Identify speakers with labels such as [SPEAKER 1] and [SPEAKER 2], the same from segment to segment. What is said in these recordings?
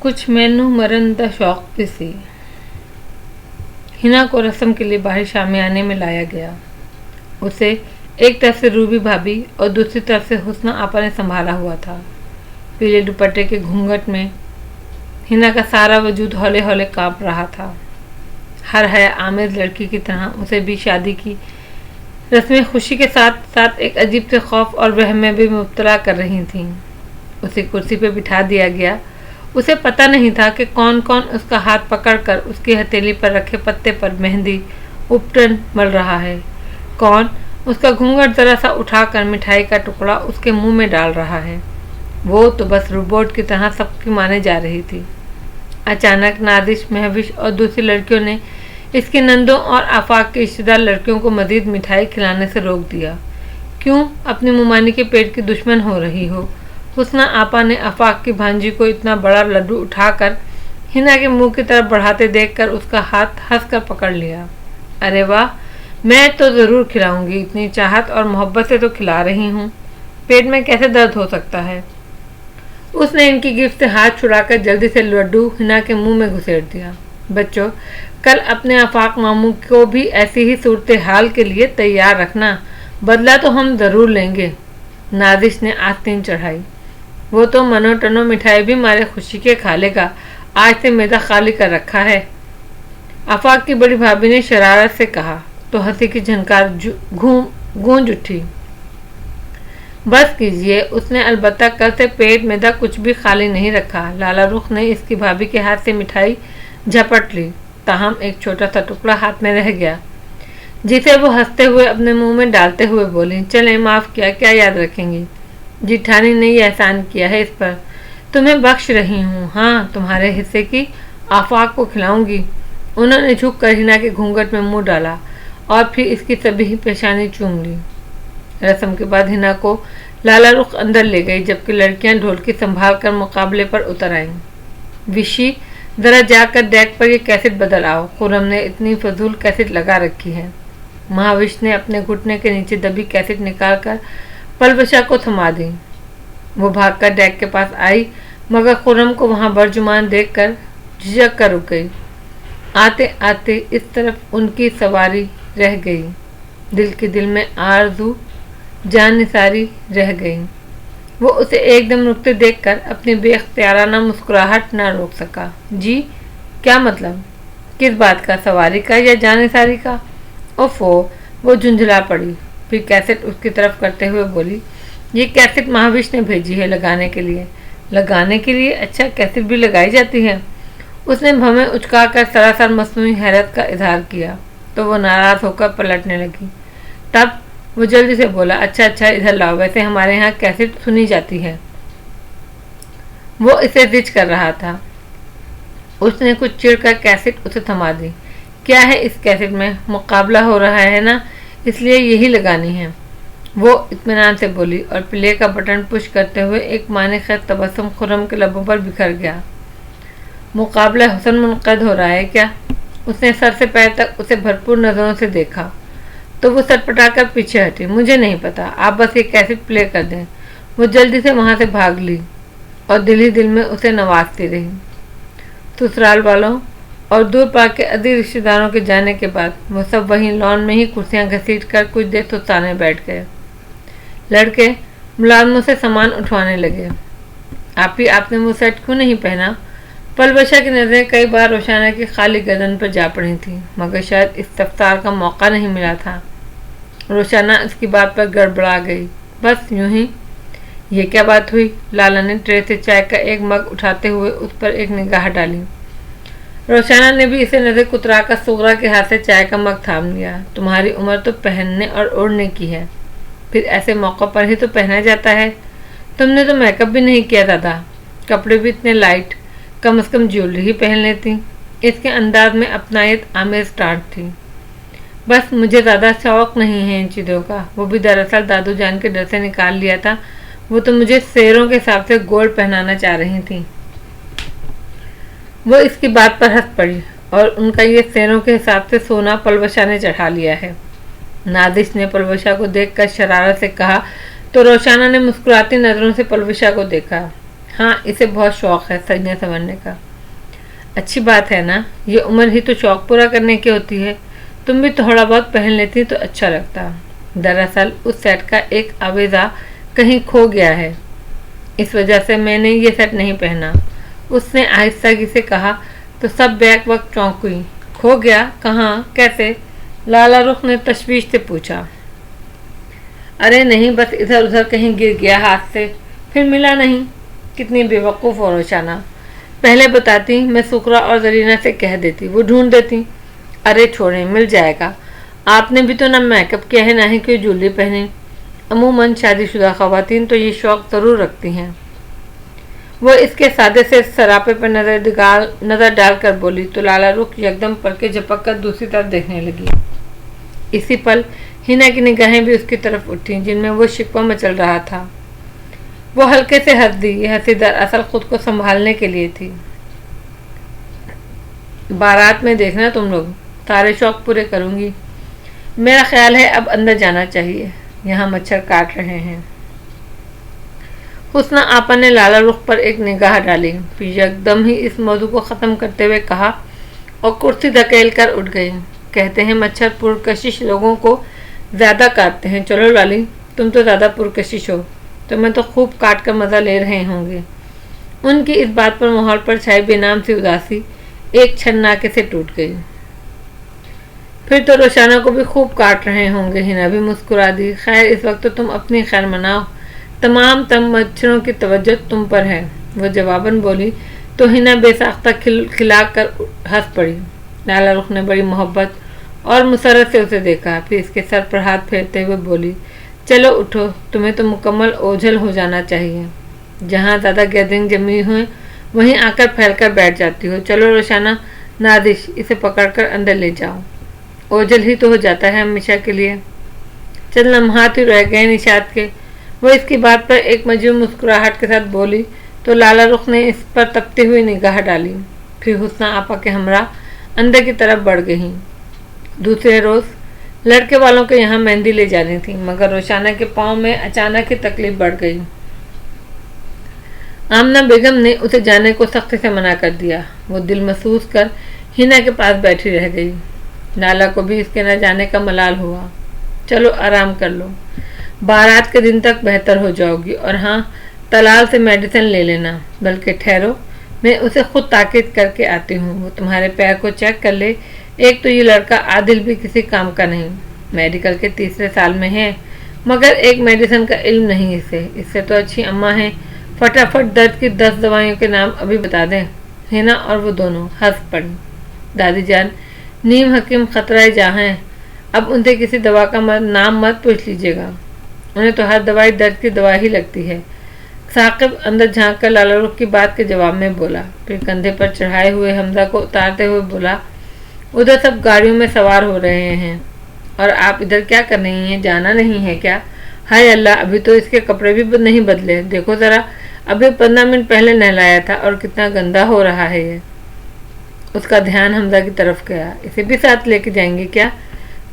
[SPEAKER 1] कुछ मैनू मरन दा शौक भी सी। हिना को रस्म के लिए बाहर शामियाने में लाया गया। उसे एक तरफ से रूबी भाभी और दूसरी तरफ से हुस्ना आपा ने संभाला हुआ था। पीले दुपट्टे के घूंघट में हिना का सारा वजूद हौले हौले कांप रहा था। हर हया आमेज लड़की की तरह उसे भी शादी की रस्में खुशी के साथ साथ एक अजीब से खौफ और वहम में भी मुब्तला कर रही थीं। उसे कुर्सी पर बिठा दिया गया। उसे पता नहीं था कि कौन कौन उसका हाथ पकड़कर उसकी हथेली पर रखे पत्ते पर मेहंदी उपटन मल रहा है, कौन उसका घूंघट जरा सा उठाकर मिठाई का टुकड़ा उसके मुंह में डाल रहा है। वो तो बस रोबोट की तरह सबकी माने जा रही थी। अचानक नादिश, महविश और दूसरी लड़कियों ने इसके नंदों और आफाक के रिश्तेदार लड़कियों को मजीद मिठाई खिलाने से रोक दिया। क्यों अपनी मुमानी के पेट की दुश्मन हो रही हो? हुस्ना आपा ने आफाक की भांजी को इतना बड़ा लड्डू उठाकर हिना के मुंह की तरफ बढ़ाते देखकर उसका हाथ हंसकर पकड़ लिया। अरे वाह, मैं तो ज़रूर खिलाऊंगी, इतनी चाहत और मोहब्बत से तो खिला रही हूँ, पेट में कैसे दर्द हो सकता है। उसने इनकी गिफ्ट से हाथ छुड़ाकर जल्दी से लड्डू हिना के मुंह में घुसेड़ दिया। बच्चों, कल अपने आफाक मामू को भी ऐसी ही सूरत हाल के लिए तैयार रखना, बदला तो हम ज़रूर लेंगे। नादिश ने आस्तीन चढ़ाई। वो तो मनो टनो मिठाई भी मारे खुशी के खा लेगा, आज से मैदा खाली कर रखा है। आफाक की बड़ी भाभी ने शरारत से कहा तो हंसी की झनकार गूंज उठी। बस कीजिए, उसने अलबत्ता कल से पेट मैदा कुछ भी खाली नहीं रखा। लाला रुख ने इसकी भाभी के हाथ से मिठाई झपट ली, ताहम एक छोटा सा टुकड़ा हाथ में रह गया, जिसे वो हंसते हुए अपने मुंह में डालते हुए बोली, चलें, माफ़ किया, क्या याद रखेंगी। जिठानी ने यह एहसान किया है, इस पर तुम्हें बख्श रही हूँ। हाँ, तुम्हारे हिस्से की आफाक को खिलाऊंगी। उन्होंने झुक कर हिना के घूंघट में मुंह डाला और फिर इसकी सभी पेशानी चूम ली। रस्म के बाद हिना को लाला रुख अंदर ले गई, जबकि लड़कियां ढोलकी संभाल कर मुकाबले पर उतर आईं। विशी, जरा जाकर डेक पर ये कैसेट बदल आओ, खुरम ने इतनी फजूल कैसेट लगा रखी है। महाविश ने अपने घुटने के नीचे दबी कैसेट निकाल कर पलवशा को थमा दी। वो भागकर डेक के पास आई, मगर खुरम को वहां बरजुमान देखकर झिझक कर रुक गई। आते आते इस तरफ उनकी सवारी रह गई। दिल के दिल में आरज़ू जान निसारी रह गई। वो उसे एकदम रुकते देखकर अपनी बेख्तियाराना मुस्कुराहट ना रोक सका। जी, क्या मतलब? किस बात का? सवारी का या जान निसारी का? ओफो, वो झुंझला पड़ी। फिर कैसेट उसकी तरफ करते हुए बोली, ये कैसेट महाविश ने भेजी है लगाने के लिए। लगाने के लिए? अच्छा, कैसेट भी लगाई जाती है? उसने भवें उचकाकर सरासर मसनूई हैरत का इजहार किया तो वो नाराज होकर पलटने लगी। तब वो जल्दी से बोला, अच्छा अच्छा, इधर लाओ, वैसे हमारे यहाँ कैसेट सुनी जाती है। वो इसे जिद कर रहा था। उसने कुछ चिढ़कर कैसेट उसे थमा दी। क्या है इस कैसेट में? मुकाबला हो रहा है ना, इसलिए यही लगानी है, वो इत्मीनान से बोली और प्ले का बटन पुश करते हुए एक माने खैर तबस्सुम खुरम के लबों पर बिखर गया। मुकाबला हुस्न मुनक़द हो रहा है क्या? उसने सर से पैर तक उसे भरपूर नज़रों से देखा तो वो सटपटाकर पीछे हटी। मुझे नहीं पता, आप बस ये कैसेट प्ले कर दें। वो जल्दी से वहाँ से भाग ली और दिल ही दिल में उसे नवाजती रही। ससुराल वालों और दूर पाक के अजीज रिश्तेदारों के जाने के बाद वो सब वहीं लॉन में ही कुर्सियां घसीट कर कुछ देर सुस्ताने बैठ गए। लड़के मुलाजमों से सामान उठवाने लगे। आपने वो सेट क्यों नहीं पहना? पलवशा की नज़रें कई बार रोशाना की खाली गर्दन पर जा पड़ी थी, मगर शायद इस्तफ्तार का मौका नहीं मिला था। रोशाना इसकी बात पर गड़बड़ा गई। बस यूं ही। ये क्या बात हुई? लाला ने ट्रे से चाय का एक मग उठाते हुए उस पर एक निगाह डाली। रोशाना ने भी इसे नजर कुतरा कर सुगरा के हाथ से चाय का मग थाम लिया। तुम्हारी उम्र तो पहनने और ओढ़ने की है, फिर ऐसे मौक़ों पर ही तो पहना जाता है। तुमने तो मेकअप भी नहीं किया दादा, कपड़े भी इतने लाइट, कम से कम ज्वेलरी ही पहन लेती। इसके अंदाज में अपनायत आमेज स्टार्ट थी। बस मुझे ज़्यादा शौक नहीं है इन चीज़ों का, वो भी दरअसल दादू जान के डर से निकाल लिया था। वो तो मुझे शेरों के हिसाब से गोल्ड पहनाना चाह रही थी। वो इसकी बात पर हंस पड़ी और उनका ये शेरों के हिसाब से सोना पलवशा ने चढ़ा लिया है। नादिश ने पलवशा को देखकर शरारत से कहा तो रोशाना ने मुस्कुराती नज़रों से पलवशा को देखा। हाँ, इसे बहुत शौक है सजने संवरने का। अच्छी बात है ना, ये उम्र ही तो शौक पूरा करने की होती है। तुम भी थोड़ा बहुत पहन लेती तो अच्छा लगता। दरअसल उस सेट का एक आवेजा कहीं खो गया है, इस वजह से मैंने ये सेट नहीं पहना, उसने आहिस्ता से कहा। तो सब बैक वक्त चौंक हुई। खो गया? कहाँ, कैसे? लाला रुख ने तशवीश से पूछा। अरे नहीं, बस इधर उधर कहीं गिर गया हाथ से, फिर मिला नहीं। कितनी बेवकूफ़ हो रोशाना, पहले बताती, मैं सुकरा और जरीना से कह देती, वो ढूंढ देती। अरे छोड़ें, मिल जाएगा। आपने भी तो ना मेकअप किया है ना ही कोई ज्वेलरी पहनी। अमूमन शादीशुदा ख़वातीन तो ये शौक़ ज़रूर रखती हैं। वो इसके सादे से सरापे पर नज़र डाल कर बोली तो लाला रुख यकदम पल के झपक कर दूसरी तरफ देखने लगी। इसी पल हिना की निगाहें भी उसकी तरफ उठी, जिनमें वो शिकवा मचल रहा था। वो हल्के से हंस दी। यह हंसी दरअसल खुद को संभालने के लिए थी। बारात में देखना तुम लोग, सारे शौक पूरे करूंगी। मेरा ख्याल है अब अंदर जाना चाहिए, यहाँ मच्छर काट रहे हैं। हुस्ना आपा ने लाला रुख पर एक निगाह डाली, फिर एकदम ही इस मौजू को ख़त्म करते हुए कहा और कुर्सी धकेल कर उठ गई। कहते हैं मच्छर पुरकशिश लोगों को ज़्यादा काटते हैं। चलो लाली, तुम तो ज़्यादा पुरकशिश हो, तुम्हें तो खूब काट कर मज़ा ले रहे होंगे। उनकी इस बात पर माहौल पर छाई बेनाम सी उदासी एक क्षण नाके से टूट गई। फिर तो रोशाना को भी खूब काट रहे होंगे। हिना भी मुस्कुरा दी। खैर, इस वक्त तो तुम अपनी खैर मनाओ, तमाम मच्छरों की तवज्जो तुम पर है, वो जवाबन बोली तो हिना बेसाख्ता खिला कर हंस पड़ी। लाला रुख ने बड़ी मोहब्बत और मुसरत से उसे देखा, फिर इसके सर पर हाथ फेरते हुए बोली, चलो उठो, तुम्हें तो मुकम्मल ओझल हो जाना चाहिए। जहाँ ज़्यादा गैदरिंग जमी हुई वहीं आकर फैलकर बैठ जाती हो। चलो रोशाना, नादिश, इसे पकड़कर अंदर ले जाओ। ओझल ही तो हो जाता है हमेशा के लिए। चंद लम्हात ही रह गए निशात के। वो इसकी बात पर एक मजबूर मुस्कुराहट के साथ बोली तो लाला रुख ने इस पर तपती हुई निगाह डाली। फिर हुस्ना आपा के हमरा अंदर की तरफ बढ़ गई। दूसरे रोज़ लड़के वालों के यहाँ मेहंदी ले जानी थी, मगर रोशाना के पाँव में अचानक ही तकलीफ बढ़ गई। आमना बेगम ने उसे जाने को सख्ती से मना कर दिया। वो दिल महसूस कर हिना के पास बैठी रह गई। लाला को भी इसके न जाने का मलाल हुआ। चलो आराम कर लो, बारात के दिन तक बेहतर हो जाओगी। और हाँ, तलाल से मेडिसिन ले लेना। बल्कि ठहरो, मैं उसे खुद ताकीद करके आती हूँ, वो तुम्हारे पैर को चेक कर ले। एक तो ये लड़का आदिल भी किसी काम का नहीं, मेडिकल के तीसरे साल में है, मगर एक मेडिसिन का इल्म नहीं इसे। इससे तो अच्छी अम्मा है, फटाफट दर्द की 10 दवाइयों के नाम अभी बता दें। हिना और वो दोनों हंस पड़ी। दादी जान, नीम हकीम खतरा जहाँ है, अब उनसे किसी दवा का नाम मत पूछ लीजिएगा, उन्हें तो हर दवाई दर्द की दवा ही लगती है। साकिब अंदर झांक कर लाला रुख की बात के जवाब में बोला, फिर कंधे पर चढ़ाए हुए हमजा को उतारते हुए बोला, उधर सब गाड़ियों में सवार हो रहे हैं और आप इधर क्या कर रही हैं? जाना नहीं है क्या? हाय अल्लाह, अभी तो इसके कपड़े भी नहीं बदले, देखो ज़रा, अभी 15 मिनट पहले नहलाया था और कितना गंदा हो रहा है ये। उसका ध्यान हमजा की तरफ गया। इसे भी साथ लेके जाएंगे क्या?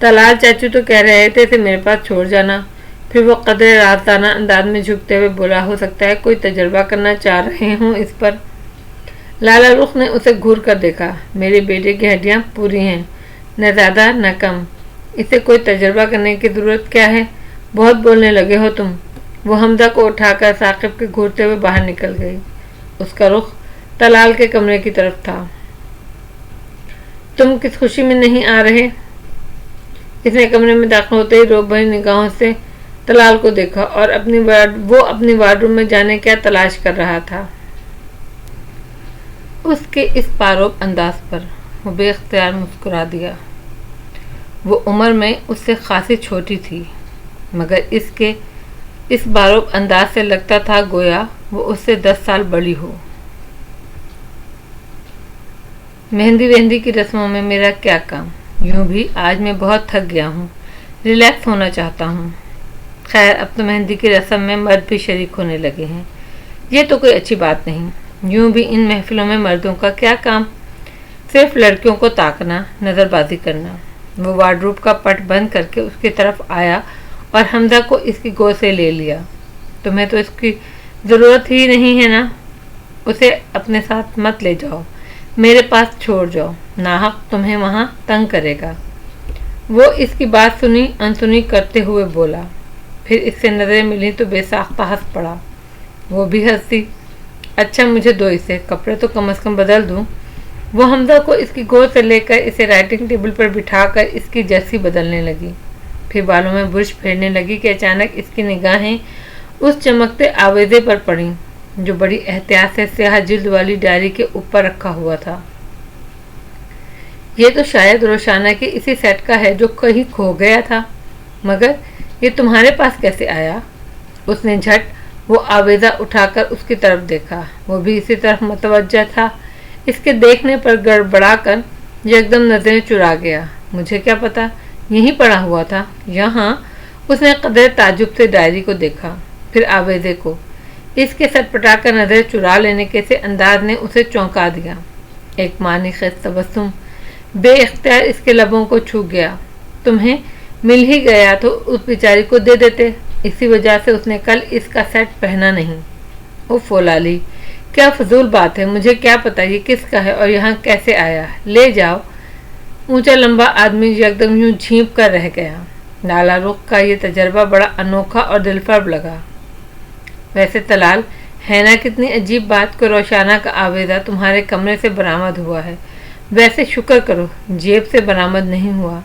[SPEAKER 1] तलाल चाचू तो कह रहे थे इसे मेरे पास छोड़ जाना। फिर वो कदरे रास्ताना अंदाज में झुकते हुए बोला, हो सकता है कोई तजर्बा करना चाह रहे हों इस पर। लाला रुख ने उसे घूर कर देखा। मेरे बेटे की हड्डियाँ पूरी हैं, न ज़्यादा न कम, इसे कोई तजर्बा करने की ज़रूरत क्या है? बहुत बोलने लगे हो तुम। वो हमजा को उठाकर साकिब के घूरते हुए बाहर निकल गई। उसका रुख तलाल के कमरे की तरफ था। तुम किस खुशी में नहीं आ रहे? इसने कमरे में दाखिल होते ही रोब भरी निगाहों से तलाल को देखा और वो अपनी वार्डरूम में जाने क्या तलाश कर रहा था। उसके इस पारोब अंदाज पर वो बेख्तियार मुस्कुरा दिया। वो उम्र में उससे खासी छोटी थी, मगर इसके इस बारोब अंदाज से लगता था गोया वो उससे 10 साल बड़ी हो। मेहंदी वेहंदी की रस्मों में मेरा क्या काम? यूं भी आज मैं बहुत थक गया हूँ, रिलैक्स होना चाहता हूँ। खैर, अब तो मेहंदी की रस्म में मर्द भी शरीक होने लगे हैं, ये तो कोई अच्छी बात नहीं। यूं भी इन महफिलों में मर्दों का क्या काम? सिर्फ लड़कियों को ताकना, नज़रबाजी करना। वो वार्डरोब का पट बंद करके उसकी तरफ आया और हमजा को इसकी गोद से ले लिया। तुम्हें तो इसकी ज़रूरत ही नहीं है ना, उसे अपने साथ मत ले जाओ, मेरे पास छोड़ जाओ, नाहक तुम्हें वहाँ तंग करेगा। वो इसकी बात सुनी अनसुनी करते हुए बोला। फिर इससे नजरें मिली तो बेसाख्ता हंस पड़ा। वो भी हंसी। अच्छा मुझे दो इसे, कपड़े तो कम से कम बदल दूं। वो हमदा को इसकी गोद से लेकर इसे राइटिंग टेबल पर बिठाकर इसकी जर्सी बदलने लगी। फिर बालों में बुरश फेरने लगी कि अचानक इसकी निगाहें उस चमकते आवेजे पर पड़ी जो बड़ी एहतियात से स्याह जिल्द वाली डायरी के ऊपर रखा हुआ था। ये तो शायद रोशाना के इसी सेट का है जो कहीं खो गया था, मगर ये तुम्हारे पास कैसे आया? उसने झट वो आवेजा उठाकर उसकी तरफ देखा। वो भी इसी तरफ मतवज्जा था। इसके देखने पर गड़बड़ाकर एकदम नजरें चुरा गया। मुझे क्या पता, यहीं पड़ा हुआ था यहाँ। उसने कदर ताजुब से डायरी को देखा, फिर आवेजे को। इसके सटपटाकर नजर चुरा लेने के से अंदाज ने उसे चौंका दिया। एक मानी खेज तबस्सुम बेइख्तियार इसके लबों को छू गया। तुम्हें मिल ही गया तो उस बेचारी को दे देते, इसी वजह से उसने कल इसका सेट पहना नहीं। वो फोलाली, क्या फजूल बात है, मुझे क्या पता ये किसका है और यहाँ कैसे आया। ले जाओ। ऊंचा लंबा आदमी एकदम यूं झींप कर रह गया। लाला रुख का ये तजर्बा बड़ा अनोखा और दिलफरेब लगा। वैसे तलाल, है ना कितनी अजीब बात को रोशाना का आवेदा तुम्हारे कमरे से बरामद हुआ है। वैसे शुक्र करो जेब से बरामद नहीं हुआ।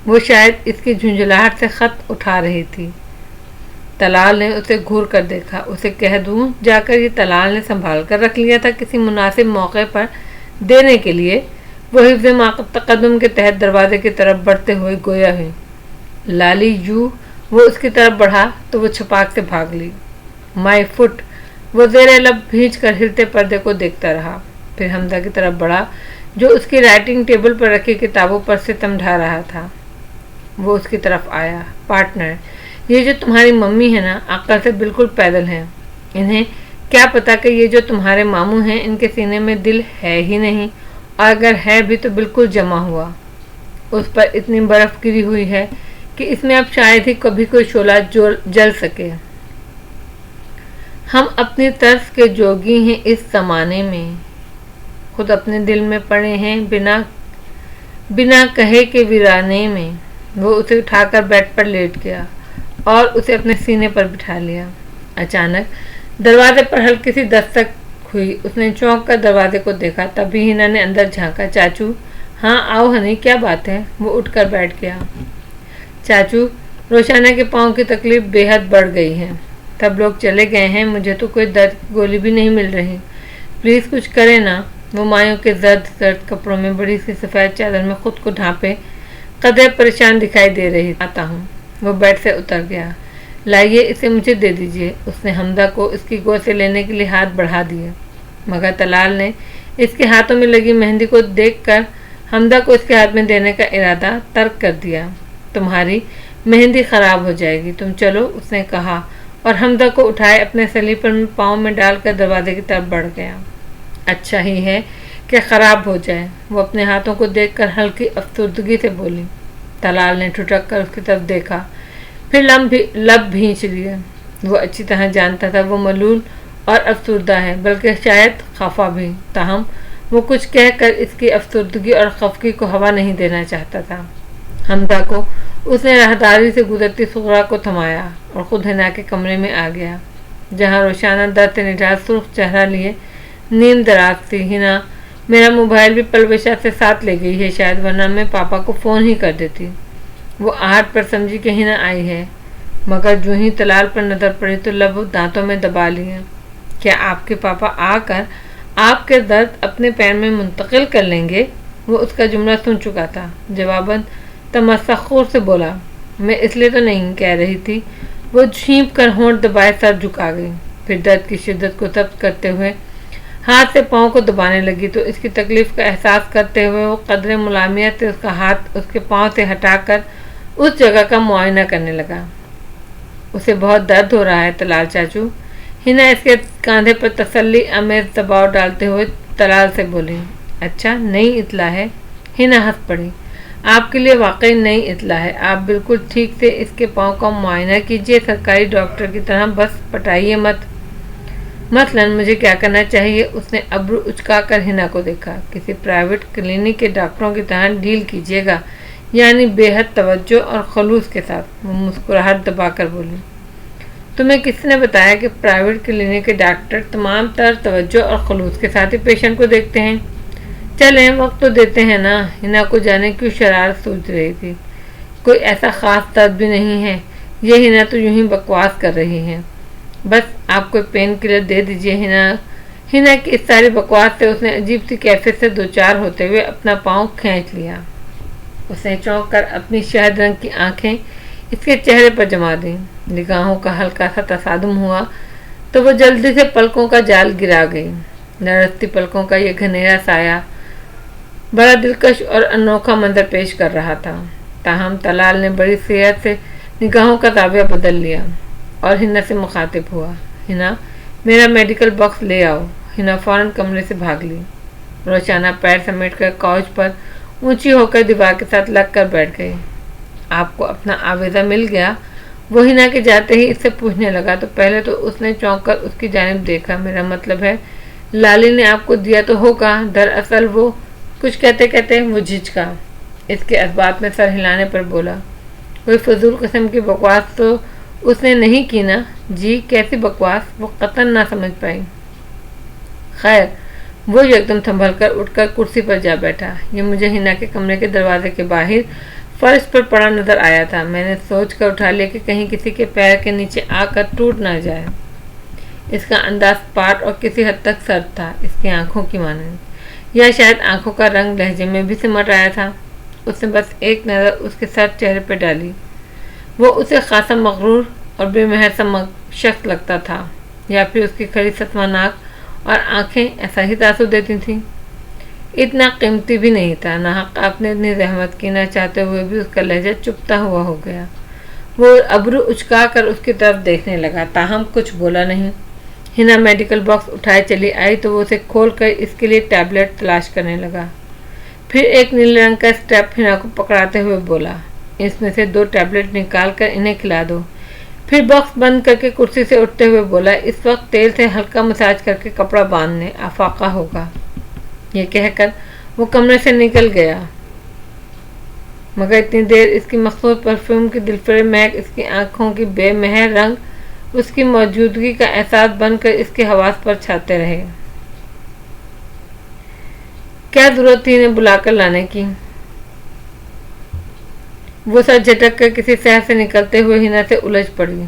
[SPEAKER 1] वो शायद इसकी झुंझलाहट से खत उठा रही थी। तलाल ने उसे घूर कर देखा। उसे कह दूं जाकर ये तलाल ने संभाल कर रख लिया था किसी मुनासिब मौके पर देने के लिए। वो हिफ्ज़ तकद्दुम के तहत दरवाजे की तरफ बढ़ते हुए गोया हुई। लाली यू वो उसकी तरफ बढ़ा तो वो छपाक से भाग ली। My foot. वो ज़ेरे लब भींच कर हिलते पर्दे को देखता रहा। फिर हमदा की तरफ बढ़ा जो उसकी राइटिंग टेबल पर रखी किताबों पर सितम ढा रहा था। वो उसकी तरफ आया। पार्टनर, ये जो तुम्हारी मम्मी है ना, अक्ल से बिल्कुल पैदल हैं। इन्हें क्या पता कि ये जो तुम्हारे मामू हैं इनके सीने में दिल है ही नहीं, और अगर है भी तो बिल्कुल जमा हुआ। उस पर इतनी बर्फ गिरी हुई है कि इसमें अब शायद ही कभी कोई शोला जल सके। हम अपनी तर्स के जोगी हैं इस ज़माने में, खुद अपने दिल में पड़े हैं बिना कहे के वीराने में। वो उसे उठाकर बेड पर लेट गया और उसे अपने सीने पर बिठा लिया। अचानक दरवाजे पर हल्की सी दस्तक हुई। उसने चौंक कर दरवाजे को देखा। तभी हिना ने अंदर झांका। चाचू। हाँ आओ हनी, क्या बात है? वो उठकर बैठ गया। चाचू, रोशाना के पाँव की तकलीफ बेहद बढ़ गई है। सब लोग चले गए हैं, मुझे तो कोई दर्द की गोली भी नहीं मिल रही। प्लीज़ कुछ करें ना। वो मायों के जर्द कपड़ों में बड़ी सी सफ़ेद चादर में खुद को ढांपे कदर परेशान दिखाई दे रही। आता हूँ। वो बेड से उतर गया। लाइए इसे मुझे दे दीजिए। उसने हमदा को इसकी गोद से लेने के लिए हाथ बढ़ा दिए, मगर तलाल ने इसके हाथों में लगी मेहंदी को देखकर हमदा को इसके हाथ में देने का इरादा तर्क कर दिया। तुम्हारी मेहंदी ख़राब हो जाएगी, तुम चलो, उसने कहा और हमदा को उठाए अपने सलीपर में पाँव में डालकर दरवाजे की तरफ बढ़ गया। अच्छा ही है कि ख़राब हो जाए, वो अपने हाथों को देखकर हल्की अफसुर्दगी से बोली। तलाल ने ठुठक कर उसकी तरफ देखा, फिर लब भींच लिए। वो अच्छी तरह जानता था वो मलूल और अफसुर्दा है, बल्कि शायद खफा भी। ताहम वो कुछ कहकर इसकी अफसुर्दगी और खफगी को हवा नहीं देना चाहता था। हमदा को उसने राहदारी से गुजरती सुगरा को थमाया और खुद हिना के कमरे में आ गया, जहाँ रोशाना दर्द से निजात सुर्ख चेहरा लिए नींद दराज थी। हिना, मेरा मोबाइल भी पलवेशा से साथ ले गई है शायद, वरना मैं पापा को फ़ोन ही कर देती। वो आहट पर समझी कि हिना आई है, मगर जो ही तलाल पर नज़र पड़ी तो लब दांतों में दबा लिए। क्या आपके पापा आकर आपके दर्द अपने पैर में मुंतकिल कर लेंगे? वो उसका जुमला सुन चुका था। जवाबन तमस्सखुर से बोला, मैं इसलिए तो नहीं कह रही थी। वो झींप कर होंठ दबाए सर झुका गई। फिर दर्द की शिद्दत को जब्त करते हुए हाथ से पाँव को दबाने लगी तो इसकी तकलीफ का एहसास करते हुए वो कदरे मुलामियत से उसका हाथ उसके पाँव से हटाकर उस जगह का मुआयना करने लगा। उसे बहुत दर्द हो रहा है तलाल चाचू। हिना इसके कंधे पर तसल्ली अमेज दबाव डालते हुए तलाल से बोली। अच्छा, नई इतला है? हिना हंस पड़ी। आपके लिए वाकई नई इतला है। आप बिल्कुल ठीक से इसके पाँव का मुआयना कीजिए, सरकारी डॉक्टर की तरह, बस पटाइए मत। مثلاً مجھے کیا کرنا چاہیے؟ اس نے ابرو اچکا کر ہنا کو دیکھا۔ کسی پرائیویٹ کلینک کے ڈاکٹروں کی طرح ڈیل کیجیے گا، یعنی بے حد توجہ اور خلوص کے ساتھ۔ وہ مسکراہٹ دبا کر بولی، تمہیں کس نے بتایا کہ پرائیویٹ کلینک کے ڈاکٹر تمام تر توجہ اور خلوص کے ساتھ ہی پیشنٹ کو دیکھتے ہیں؟ چلیں وقت تو دیتے ہیں نا۔ ہنا کو جانے کیوں شرارت سوچ رہی تھی۔ کوئی ایسا خاص درد بھی نہیں ہے، یہ ہنا تو یوں ہی بکواس کر رہی ہے۔ بس آپ کوئی پین کلر دے دیجئے۔ ہنا کی اس ساری بکواس سے اس نے عجیب سی کیفیت سے دوچار ہوتے ہوئے اپنا پاؤں کھینچ لیا۔ اس نے چونک کر اپنی شہد رنگ کی آنکھیں اس کے چہرے پر جما دیں۔ نگاہوں کا ہلکا سا تصادم ہوا تو وہ جلدی سے پلکوں کا جال گرا گئی۔ لرزتی پلکوں کا یہ گھنیرا سایہ بڑا دلکش اور انوکھا منظر پیش کر رہا تھا۔ تاہم طلال نے بڑی سیرت سے نگاہوں کا زاویہ بدل لیا اور ہنا سے مخاطب ہوا، ہنا میرا میڈیکل باکس لے آؤ۔ ہنا فوراً کمرے سے بھاگ لی۔ روشانہ پیر سمیٹ کر کاؤچ پر اونچی ہو کر دیوار کے ساتھ لگ کر بیٹھ گئی۔ آپ کو اپنا آویزہ مل گیا؟ وہ ہنا کے جاتے ہی اس سے پوچھنے لگا تو پہلے تو اس نے چونک کر اس کی جانب دیکھا۔ میرا مطلب ہے لالی نے آپ کو دیا تو ہوگا۔ دراصل وہ کچھ کہتے کہتے وہ جھجکا۔ اس کے اسبات میں سر ہلانے پر بولا، کوئی فضول قسم کی بکواس تو اس نے نہیں کی نا؟ جی کیسی بکواس؟ وہ قطعاً نہ سمجھ پائی۔ خیر، وہ یکدم سنبھل کر اٹھ کر کرسی پر جا بیٹھا۔ یہ مجھے ہنا کے کمرے کے دروازے کے باہر فرش پر پڑا نظر آیا تھا۔ میں نے سوچ کر اٹھا لیا کہ کہیں کسی کے پیر کے نیچے آ کر ٹوٹ نہ جائے۔ اس کا انداز پاٹ اور کسی حد تک سرد تھا، اس کی آنکھوں کی مانند، یا شاید آنکھوں کا رنگ لہجے میں بھی سمٹ آیا تھا۔ اس نے بس ایک نظر اس کے سرد چہرے پہ ڈالی۔ وہ اسے خاصا مغرور اور بے مہر سا شخص لگتا تھا، یا پھر اس کی کھڑی ستواں ناک اور آنکھیں ایسا ہی تاثر دیتی تھیں۔ اتنا قیمتی بھی نہیں تھا، ناحق آپ نے اتنی زحمت کی، نہ چاہتے ہوئے بھی اس کا لہجہ چپتا ہوا ہو گیا۔ وہ ابرو اچکا کر اس کی طرف دیکھنے لگا، تاہم کچھ بولا نہیں۔ ہنا میڈیکل باکس اٹھائے چلی آئی تو وہ اسے کھول کر اس کے لیے ٹیبلٹ تلاش کرنے لگا۔ پھر ایک نیلے رنگ کا اسٹیپ ہنا کو پکڑاتے ہوئے بولا، اس میں سے 2 ٹیبلٹ نکال کر انہیں کھلا دو۔ پھر باکس بند کر کے کرسی سے اٹھتے ہوئے بولا، اس وقت تیل سے ہلکا مساج کر کے کپڑا باندھنے، افاقہ ہوگا۔ یہ کہہ کر وہ کمرے سے نکل گیا، مگر اتنی دیر اس کی مخصوص پرفیوم کی دلفریب مہک، اس کی آنکھوں کی بے مہر رنگ، اس کی موجودگی کا احساس بن کر اس کے حواس پر چھاتے رہے۔ کیا ضرورت تھی انہیں بلا کر لانے کی؟ وہ سر جھٹک کر کسی شہر سے نکلتے ہوئے ہنا سے الجھ پڑی۔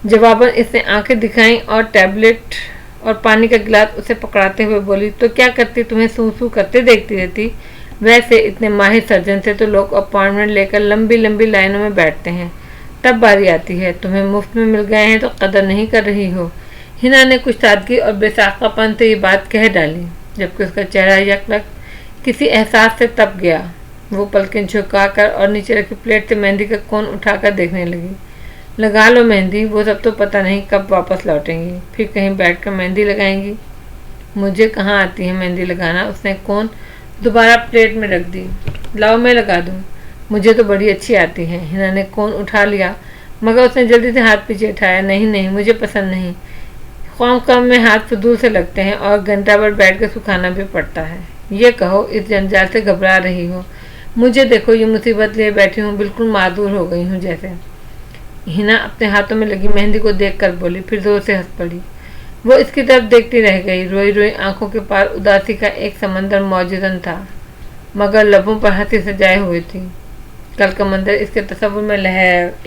[SPEAKER 1] جواباً اس نے آنکھیں دکھائیں اور ٹیبلٹ اور پانی کا گلاس اسے پکڑاتے ہوئے بولی، تو کیا کرتی؟ تمہیں سو سو کرتے دیکھتی رہتی۔ ویسے اتنے ماہر سرجن سے تو لوگ اپائنٹمنٹ لے کر لمبی لمبی لائنوں میں بیٹھتے ہیں، تب باری آتی ہے، تمہیں مفت میں مل گئے ہیں تو قدر نہیں کر رہی ہو۔ ہنا نے کچھ سادگی اور بے ساختہ پن سے یہ بات کہہ ڈالی، جبکہ اس کا چہرہ یک لک کسی احساس سے تپ گیا۔ وہ پلکیں جھکا کر اور نیچے رکھی پلیٹ سے مہندی کا کون اٹھا کر دیکھنے لگی۔ لگا لو مہندی، وہ سب تو پتہ نہیں کب واپس لوٹیں گی، پھر کہیں بیٹھ کر مہندی لگائیں گی۔ مجھے کہاں آتی ہے مہندی لگانا؟ اس نے کون دوبارہ پلیٹ میں رکھ دی۔ لاؤ میں لگا دوں، مجھے تو بڑی اچھی آتی ہے۔ ہنا نے کون اٹھا لیا، مگر اس نے جلدی سے ہاتھ پیچھے اٹھایا۔ نہیں نہیں، مجھے پسند نہیں، خواہ میں ہاتھ فضول سے لگتے ہیں اور گھنٹہ بھر بیٹھ کر سکھانا بھی پڑتا ہے۔ یہ کہو اس جنجال سے گھبرا رہی ہو، مجھے دیکھو یہ مصیبت لیے بیٹھی ہوں، بالکل معذور ہو گئی ہوں جیسے۔ ہنا اپنے ہاتھوں میں لگی مہندی کو دیکھ کر بولی، پھر زور سے ہنس پڑی۔ وہ اس کی طرف دیکھتی رہ گئی، روئی روئی آنکھوں کے پار اداسی کا ایک سمندر موجودن تھا، مگر لبوں پر ہنسی سجائے ہوئی تھی۔ کل کا منظر اس کے تصور میں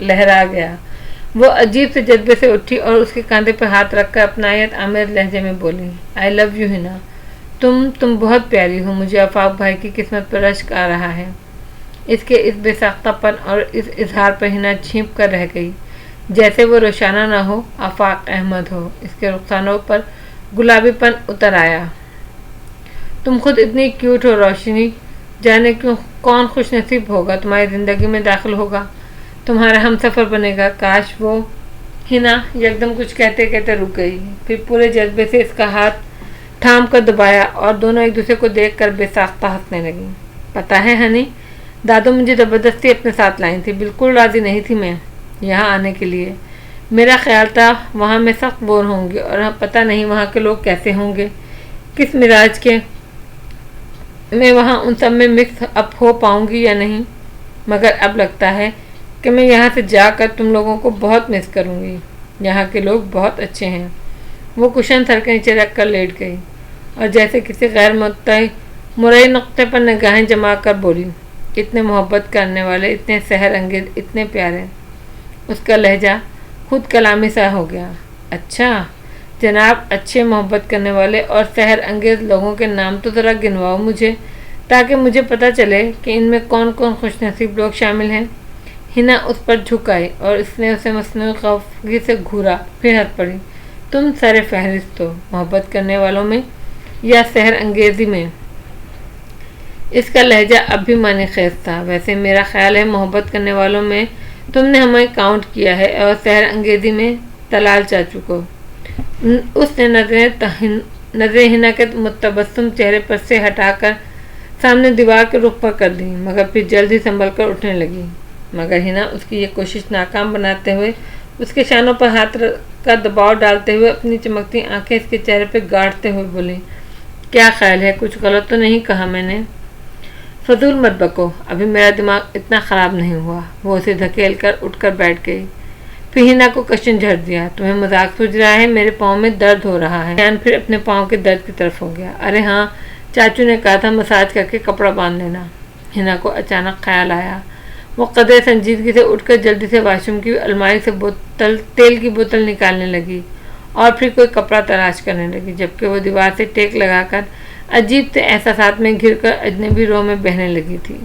[SPEAKER 1] لہرا گیا۔ وہ عجیب سے جذبے سے اٹھی اور اس کے کاندھے پر ہاتھ رکھ کر اپنائیت آمیز لہجے میں بولی، آئی لو یو ہنا، تم بہت پیاری ہو، مجھے آفاق بھائی کی قسمت پر رشک آ رہا ہے۔ اس کے اس بے ساختہ پن اور اس اظہار پر ہنا چھینپ کر رہ گئی، جیسے وہ روشانہ نہ ہو، آفاق احمد ہو۔ اس کے رخسانوں پر گلابی پن اتر آیا۔ تم خود اتنی کیوٹ ہو روشنی، جانے کیوں کون خوش نصیب ہوگا تمہاری زندگی میں داخل ہوگا، تمہارا ہم سفر بنے گا۔ کاش وہ… ہنا یکدم کچھ کہتے کہتے رک گئی، پھر پورے جذبے سے اس کا ہاتھ تھام کر دبایا اور دونوں ایک دوسرے کو دیکھ کر بے ساختہ ہنسنے لگی۔ پتہ ہے ہنی، دادو مجھے زبردستی اپنے ساتھ لائی تھی، بالکل راضی نہیں تھی میں یہاں آنے کے لیے۔ میرا خیال تھا وہاں میں سخت بور ہوں گی اور پتہ نہیں وہاں کے لوگ کیسے ہوں گے، کس مزاج کے، میں وہاں ان سب میں مکس اپ ہو پاؤں گی یا نہیں، مگر اب لگتا ہے کہ میں یہاں سے جا کر تم لوگوں کو بہت مس کروں گی، یہاں کے لوگ بہت اچھے ہیں۔ وہ کشن سر کے نیچے رکھ کر لیٹ گئی اور جیسے کسی غیر مرئی نقطے پر نگاہیں جما کر بولی، اتنے محبت کرنے والے، اتنے سحر انگیز، اتنے پیارے۔ اس کا لہجہ خود کلامی سا ہو گیا۔ اچھا جناب، اچھے محبت کرنے والے اور سحر انگیز لوگوں کے نام تو ذرا گنواؤ مجھے، تاکہ مجھے پتہ چلے کہ ان میں کون کون خوش نصیب لوگ شامل ہیں۔ ہنا اس پر جھک آئی اور اس نے اسے مصنوعی خوفگی سے گھورا، پھر ہنس پڑی۔ تم سر فہرست ہو محبت کرنے والوں میں یا سحر انگیزی میں؟ اس کا لہجہ اب بھی معنی خیز تھا۔ ویسے میرا خیال ہے محبت کرنے والوں میں تم نے ہمیں کاؤنٹ کیا ہے اور سحر انگیزی میں طلال چاچو کو۔ اس نے نظریں ہنا کے متبسم چہرے پر سے ہٹا کر سامنے دیوار کے رخ پر کر دی، مگر پھر جلدی سنبھل کر اٹھنے لگی۔ مگر ہنا اس کی یہ کوشش ناکام بناتے ہوئے، اس کے شانوں پر ہاتھ کا دباؤ ڈالتے ہوئے، اپنی چمکتی آنکھیں اس کے چہرے پہ گاڑتے ہوئے بولی، کیا خیال ہے، کچھ غلط تو نہیں کہا میں نے؟ فضول مت بکو، ابھی میرا دماغ اتنا خراب نہیں ہوا۔ وہ اسے دھکیل کر اٹھ کر بیٹھ گئی، پھر ہنا کو کشن جھڑ دیا۔ تمہیں مذاق سوچ رہا ہے؟ میرے پاؤں میں درد ہو رہا ہے۔ دھیان پھر اپنے پاؤں کے درد کی طرف ہو گیا۔ ارے ہاں، چاچو نے کہا تھا مساج کر کے کپڑا باندھ لینا۔ ہنا کو اچانک خیال آیا۔ وہ قدرے سنجیدگی سے اٹھ کر جلدی سے واش روم کی الماری سے تیل کی بوتل نکالنے لگی اور پھر کوئی کپڑا تلاش کرنے لگی، جبکہ وہ دیوار سے ٹیک لگا کر عجیب سے احساسات میں گھر کر اجنبی رو میں بہنے لگی تھی۔